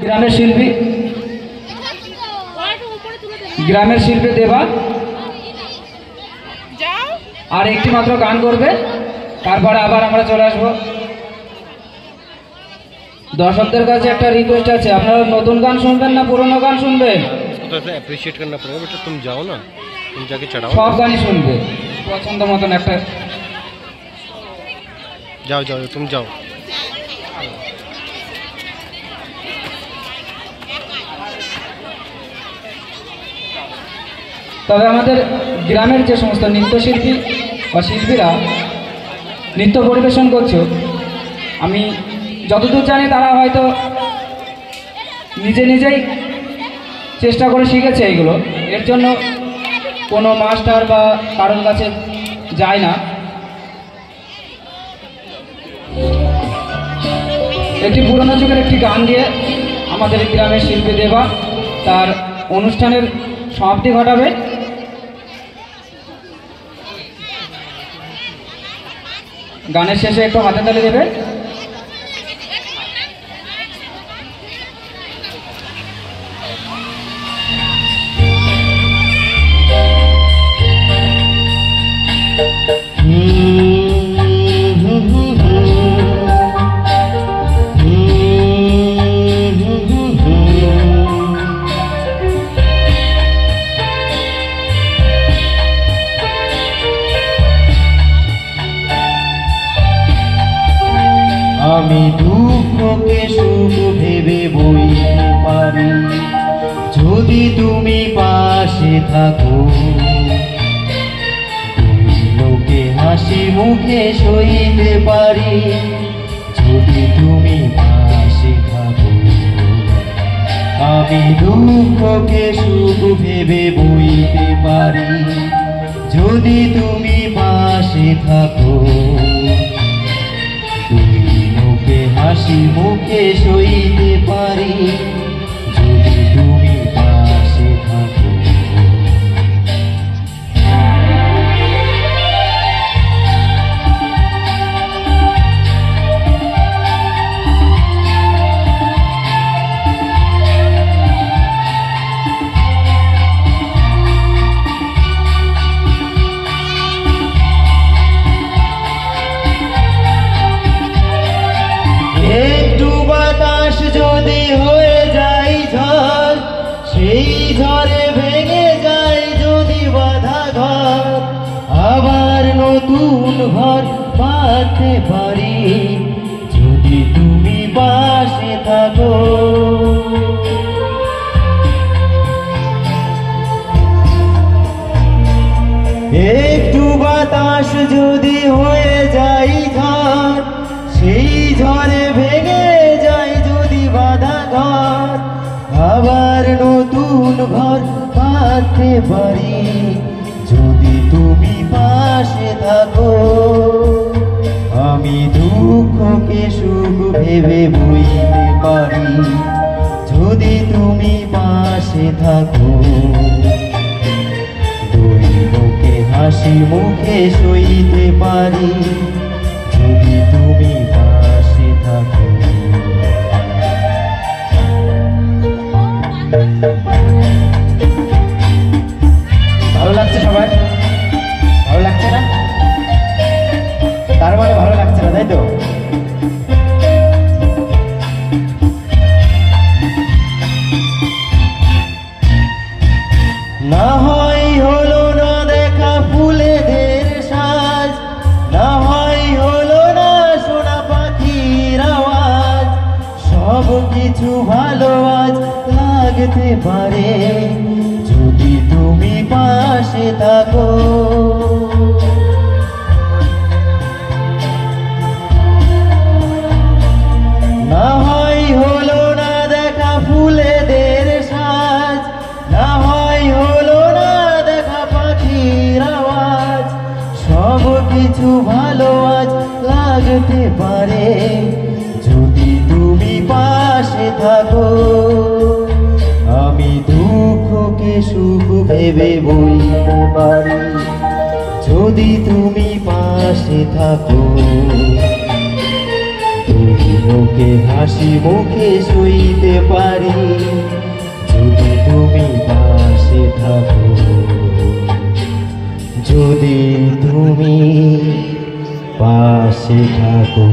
গ্রামের শিল্পী দেবা আর একটি মাত্র গান করবে, তারপরে আবার আমরা চলে আসবো। দর্শকদের কাছে একটা রিকোয়েস্ট আছে, আপনারা নতুন গান শুনবেন না পুরনো গান শুনবেন? अप्रिशिएट करना पड़ेगा बेटा, तुम जाओ ना, तुम जाके चढ़ाओ। सब गानी শুনবে পছন্দ মতন একটা। जाओ जाओ तुम जाओ। তবে আমাদের গ্রামের যে সমস্ত নৃত্যশিল্পী বা শিল্পীরা নৃত্য পরিবেশন করছে, আমি যতদূর জানি তারা হয়তো নিজেই চেষ্টা করে শিখেছে এগুলো। এর জন্য কোনো মাস্টার বা কারোর কাছে যায় না। একটি পুরনো যুগের একটি গান দিয়ে আমাদের গ্রামের শিল্পী দেবা তার অনুষ্ঠানের সমাপ্তি ঘটাবে। গানের শেষে একটু হাতে তালি দেবে। আমি দুঃখকে সুখ ভেবে বইতে পারি, যদি তুমি পাশে থাকো। লোকে হাসি মুখে সইতে পারি, যদি তুমি পাশে থাকো। আমি দুঃখকে সুখ ভেবে বইতে পারি, যদি তুমি পাশে থাকো। হাসি মুখে সইতে পারি, যদি তুমি পাশে থাকো। যদি হয়ে যায় ঝড়, সেই ঝড়ে ভেঙে যায় যদি বাঁধা ঘর, আবার নতুন ঘর বাঁধতে পারি, যদি তুমি পাশে থাকো। একটু বাতাস যদি হয়ে যায় ঝড়, সেই ঝড়ে ভেঙে যায় যদি বাঁধা ঘর, আবার নতুন ঘর বাঁধতে পারি, যদি তুমি পাশে থাকো। আমি দুঃখকে সুখ ভেবে বইতে পারি, যদি তুমি পাশে থাকো। দুই লোকে হাসি মুখে সইতে পারি, যদি তুমি পাশে থাকো। ভালো লাগছে সবাই? ভালো লাগছে না? তার মানে ভালো লাগছে না, তাই তো? না হয় হলো না দেখা ফুলেদের সাজ, না হয় হলো না শোনা পাখির আওয়াজ, সব কিছু ভালো আজ লাগতে পারে, যদি তুমি পাশে থাকো। না হয় হলো না দেখা ফুলেদের সাজ, না হয় হলো না দেখা পাখির আওয়াজ, সব কিছু ভালো আজ লাগতে পারে, যদি তুমি পাশে থাকো। আমি দুঃখকে সুখ ভেবে বইতে পারি, যদি তুমি পাশে থাকো। ওকে হাসি মুখে সইতে পারি যদি তুমি পাশে থাকো, যদি তুমি পাশে থাকো।